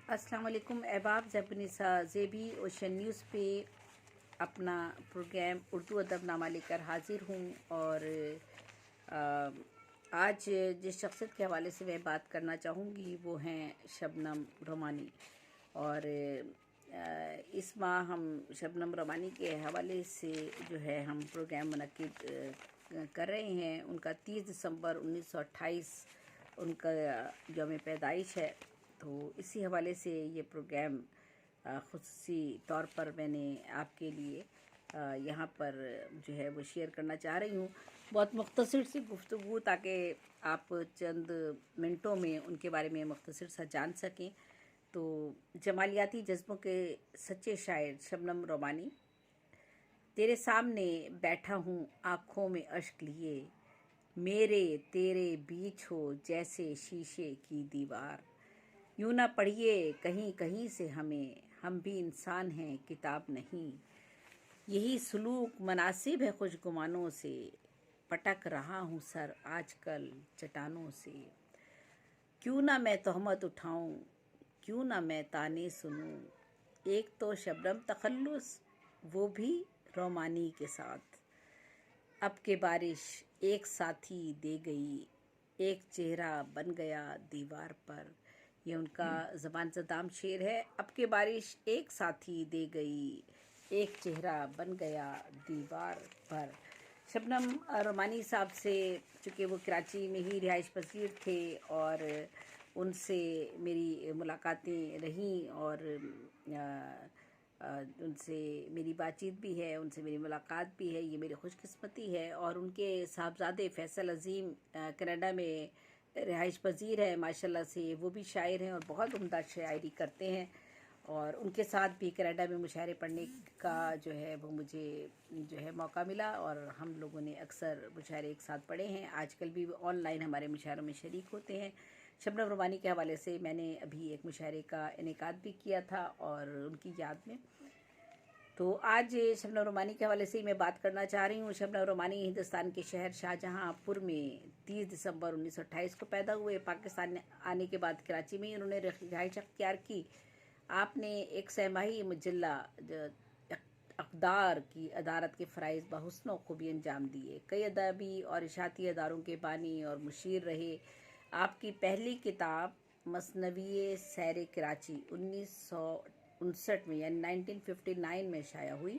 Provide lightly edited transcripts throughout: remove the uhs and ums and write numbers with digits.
अस्सलाम वालेकुम अहबाब ज़बनिसा ज़ेबी ओशन न्यूज़ पे अपना प्रोग्राम उर्दू अदब नामा लेकर हाजिर हूँ। और आज जिस शख्सियत के हवाले से मैं बात करना चाहूँगी वो हैं शबनम रोमानी। और इस माह हम शबनम रोमानी के हवाले से जो है हम प्रोग्राम मुनक्किद कर रहे हैं। उनका 30 दिसंबर 1928 उनका यौम पैदाइश है। तो इसी हवाले से ये प्रोग्राम ख़ुसूसी तौर पर मैंने आपके लिए यहाँ पर जो है वो शेयर करना चाह रही हूँ। बहुत मुख्तसर सी गुफ्तगू, ताकि आप चंद मिनटों में उनके बारे में मुख्तसर सा जान सकें। तो जमालियाती जज्बों के सच्चे शायर शबनम रोमानी। तेरे सामने बैठा हूँ आँखों में अश्क लिए, मेरे तेरे बीच हो जैसे शीशे की दीवार। यूँ ना पढ़िए कहीं कहीं से हमें, हम भी इंसान हैं किताब नहीं। यही सलूक मुनासिब है खुशगुमानों से, पटक रहा हूँ सर आजकल चट्टानों से। क्यों ना मैं तोहमत उठाऊं, क्यों ना मैं ताने सुनूं, एक तो शबनम तखल्लुस वो भी रोमानी के साथ। अब के बारिश एक साथी दे गई, एक चेहरा बन गया दीवार पर। ये उनका ज़बान ज़दाम शेर है। अब के बारिश एक साथी दे गई, एक चेहरा बन गया दीवार पर। शबनम रोमानी साहब से, चूँकि वो कराची में ही रिहाइश पजीर थे और उनसे मेरी मुलाकातें रहीं और उनसे मेरी बातचीत भी है, उनसे मेरी मुलाकात भी है। ये मेरी खुशकिस्मती है। और उनके साहबजादे फैसल अज़ीम कनाडा में रिहाइश पजीर है माशाल्लाह से। वो भी शायर हैं और बहुत उम्दा शायरी करते हैं। और उनके साथ भी कनाडा में मुशायरे पढ़ने का जो है वो मुझे जो है मौका मिला और हम लोगों ने अक्सर मुशायरे एक साथ पढ़े हैं। आजकल भी ऑनलाइन हमारे मुशायरों में शरीक होते हैं। शबनम रोमानी के हवाले से मैंने अभी एक मुशायरे का इनेकाद भी किया था और उनकी याद में। तो आज शबनम रोमानी के हवाले से ही मैं बात करना चाह रही हूँ। शबनम रोमानी हिंदुस्तान के शहर शाहजहाँपुर में 30 दिसंबर 1928 को पैदा हुए। पाकिस्तान आने के बाद कराची में ही उन्होंने रिहाइश अख्तियार की। आपने एक सहमाही मुजल्ला अक़दार की अदारत के फ़राइज़ बहुस्न खूबी अंजाम दिए। कई अदबी और इशाती अदारों के बानी और मुशीर रहे। आपकी पहली किताब मसनवी सैर कराची 1959 में यानी 1959 में शाया हुई।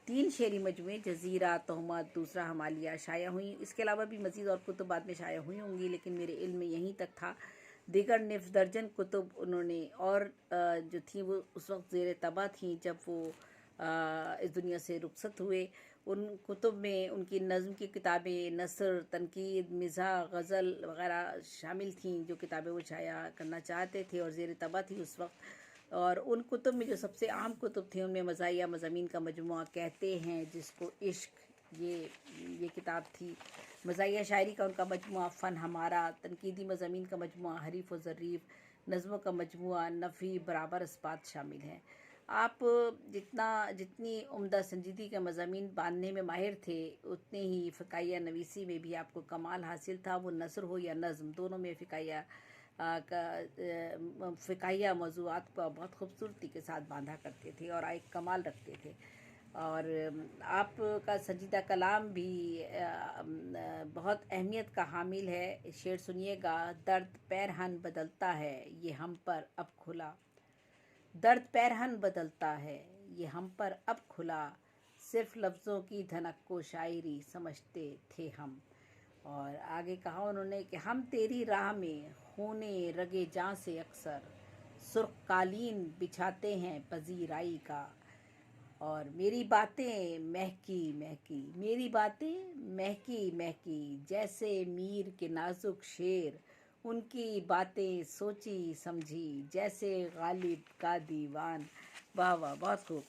3 शेरी मजमूए जज़ीरा, तोहमत, दूसरा हमालिया शाया हुई। इसके अलावा भी मज़ीद और कुतुब बाद में शाया हुई होंगी, लेकिन मेरे इल्म में यहीं तक था। दीगर निफ़ दर्जन कुतुब उन्होंने और जो थी वो उस वक्त ज़ेर तबा थी जब वो इस दुनिया से रुखसत हुए। उन कुतुब में उनकी नज़्म की किताबें, नसर, तनकीद, मिज़ाह, गज़ल वग़ैरह शामिल थीं, जो किताबें वो शाया करना चाहते थे और ज़ेर तबा थी उस वक्त। और उन कुतुब में जो सबसे आम कुतुब थे उनमें मज़ाहिया मज़ामीन का मजमुआ कहते हैं जिसको इश्क, ये किताब थी। मज़ाहिया शायरी का उनका मजमुआ फ़न हमारा, तनकीदी मज़ामीन का मजमुआ हरीफ़ व ज़रीफ़, नज़्मों का मजमुआ नफ़ी बराबर इस्बात शामिल हैं। आप जितनी उम्दा संजीदगी का मज़ामीन बांधने में माहिर थे, उतने ही फ़िकाहिया नवीसी में भी आपको कमाल हासिल था। वो नसर हो या नज़्म, दोनों में फ़िकाहिया मौज़ूआत को बहुत खूबसूरती के साथ बांधा करते थे और एक कमाल रखते थे। और आपका संजीदा कलाम भी बहुत अहमियत का हामिल है। शेर सुनिएगा। दर्द पैरहन बदलता है ये हम पर अब खुला, दर्द पैरहन बदलता है ये हम पर अब खुला, सिर्फ लफ्ज़ों की धनक को शायरी समझते थे हम। और आगे कहा उन्होंने कि हम तेरी राह में खूने रगे जां से अक्सर सुर्ख कालीन बिछाते हैं पजीराई का। और मेरी बातें महकी महकी, मेरी बातें महकी महकी, जैसे मीर के नाजुक शेर, उनकी बातें सोची समझी जैसे गालिब का दीवान। वाह वाह, बहुत खूब।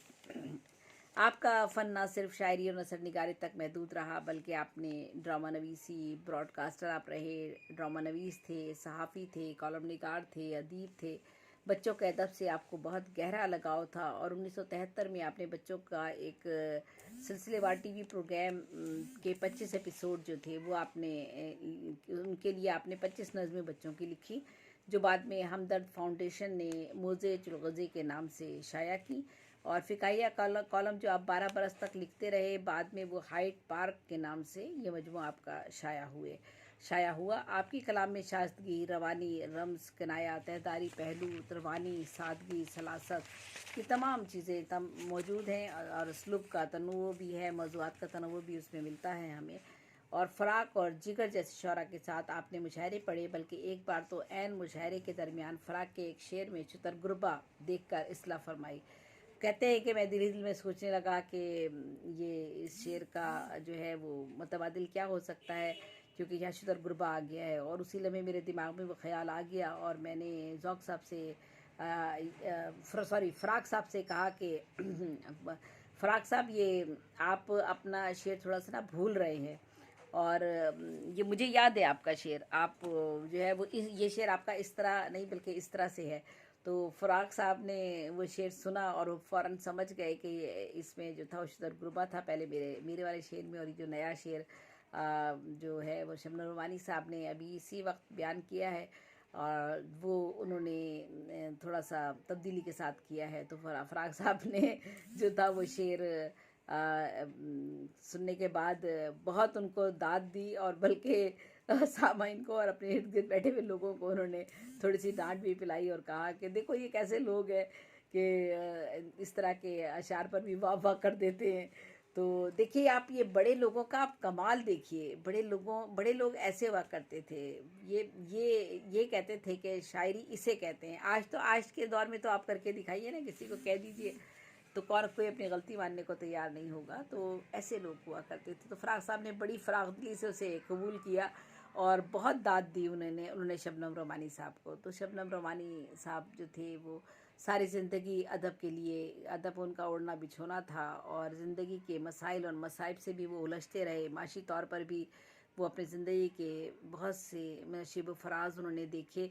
आपका फ़न ना सिर्फ शायरी और नसर निगारी तक महदूद रहा, बल्कि आपने ड्रामा नवीसी, ब्रॉडकास्टर आप रहे, ड्रामा नवीस थे, सहाफ़ी थे, कॉलम निगार थे, अदीब थे। बच्चों के अदब से आपको बहुत गहरा लगाव था और 1973 में आपने बच्चों का एक सिलसिलेवार टीवी प्रोग्राम के 25 एपिसोड जो थे वो आपने उनके लिए आपने 25 नज़में बच्चों की लिखी, जो बाद में हमदर्द फाउंडेशन ने मोज़ेजुल ग़ज़ी के नाम से शाया की। और फ़िकाहिया कॉलम जो आप 12 बरस तक लिखते रहे, बाद में वो हाइड पार्क के नाम से ये मजमूआ आपका शाया हुआ। आपकी कलाम में शाइस्तगी, रवानी, रम्ज़, किनाया, तहदारी पहलू, रवानी, सादगी, सलासत, ये तमाम चीज़ें मौजूद हैं और उसलूब का तनव्वुर भी है, मौज़ूआत का तनव्वुर भी उसमें मिलता है हमें। और फ़राक़ और जिगर जैसे शौरा के साथ आपने मुशायरे पढ़े, बल्कि एक बार तो ऐन मुशायरे के दरमियान फ़राक़ के एक शेर में शुतरगुरबा देखकर इस्लाह फरमाई। कहते हैं कि मैं दिल में सोचने लगा कि ये इस शेर का जो है वो मुतबादिल क्या हो सकता है, क्योंकि यहाँ शुतरगुरबा आ गया है। और उसी लम्हे मेरे दिमाग में वो ख्याल आ गया और मैंने ज़ौक़ साहब से फ़राक़ साहब से कहा कि फ़राक़ साहब, ये आप अपना शेर थोड़ा सा ना भूल रहे हैं। और ये मुझे याद है आपका शेर, आप जो है वो ये शेर आपका इस तरह नहीं बल्कि इस तरह से है। तो फ़राक़ साहब ने वो शेर सुना और वो फ़ौरन समझ गए कि इसमें जो था वो शुतरगुरबा था पहले मेरे वाले शेर में, और ये जो नया शेर जो है वो शबनम रोमानी साहब ने अभी इसी वक्त बयान किया है और वो उन्होंने थोड़ा सा तब्दीली के साथ किया है। तो फ़राक़ साहब ने जो था वो शेर सुनने के बाद बहुत उनको दाद दी, और बल्कि सामाइन को और अपने इर्द गिर्द बैठे हुए लोगों को उन्होंने थोड़ी सी डांट भी पिलाई और कहा कि देखो ये कैसे लोग हैं कि इस तरह के अशार पर भी वाह वाह कर देते हैं। तो देखिए आप ये बड़े लोगों का आप कमाल देखिए, बड़े लोग ऐसे हुआ करते थे। ये कहते थे कि शायरी इसे कहते हैं। आज के दौर में तो आप करके दिखाइए ना, किसी को कह दीजिए तो कोई अपनी गलती मानने को तैयार नहीं होगा। तो ऐसे लोग हुआ करते थे। तो फ़राक़ साहब ने बड़ी फ़राख़दिली से उसे कबूल किया और बहुत दाद दी उन्होंने शबनम रोमानी साहब को। तो शबनम रोमानी साहब जो थे वो सारी ज़िंदगी अदब के लिए, अदब उनका ओढ़ना बिछोना था, और ज़िंदगी के मसाइल और मसाइब से भी वो उलझते रहे। माशी तौर पर भी वो अपनी ज़िंदगी के बहुत से नशीब व फराज उन्होंने देखे,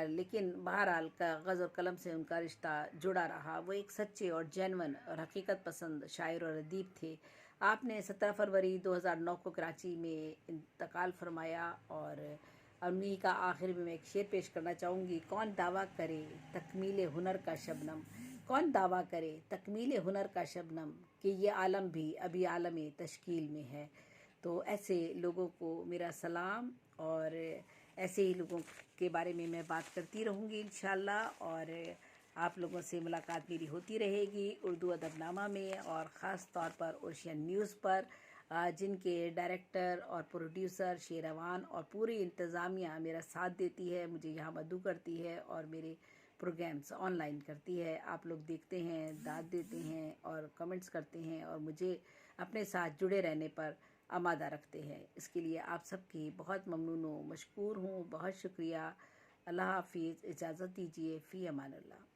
लेकिन बहरहाल कागज़ और कलम से उनका रिश्ता जुड़ा रहा। वो एक सच्चे और जेन्युइन और हकीकत पसंद शायर और अदीब थे। आपने 17 फरवरी 2009 को कराची में इंतकाल फरमाया, और उन्हीं का आखिर में मैं एक शेर पेश करना चाहूँगी। कौन दावा करे तकमील हुनर का शबनम, कौन दावा करे तकमील हुनर का शबनम, कि ये आलम भी अभी आलम तश्कील में है। तो ऐसे लोगों को मेरा सलाम, और ऐसे ही लोगों के बारे में मैं बात करती रहूँगी इंशाल्लाह। और आप लोगों से मुलाकात मेरी होती रहेगी उर्दू अदबनामा में, और ख़ास तौर पर ओशियन न्यूज़ पर, जिनके डायरेक्टर और प्रोड्यूसर शेरवान और पूरी इंतज़ामिया मेरा साथ देती है, मुझे यहाँ मदऊ करती है और मेरे प्रोग्राम्स ऑनलाइन करती है। आप लोग देखते हैं, दाद देते हैं और कमेंट्स करते हैं, और मुझे अपने साथ जुड़े रहने पर आमादा रखते हैं। इसके लिए आप सबकी बहुत ममनून हूँ, मशकूर हूँ, बहुत शुक्रिया। अल्लाह हाफ़िज़, इजाज़त दीजिए, फ़ी अमान अल्लाह।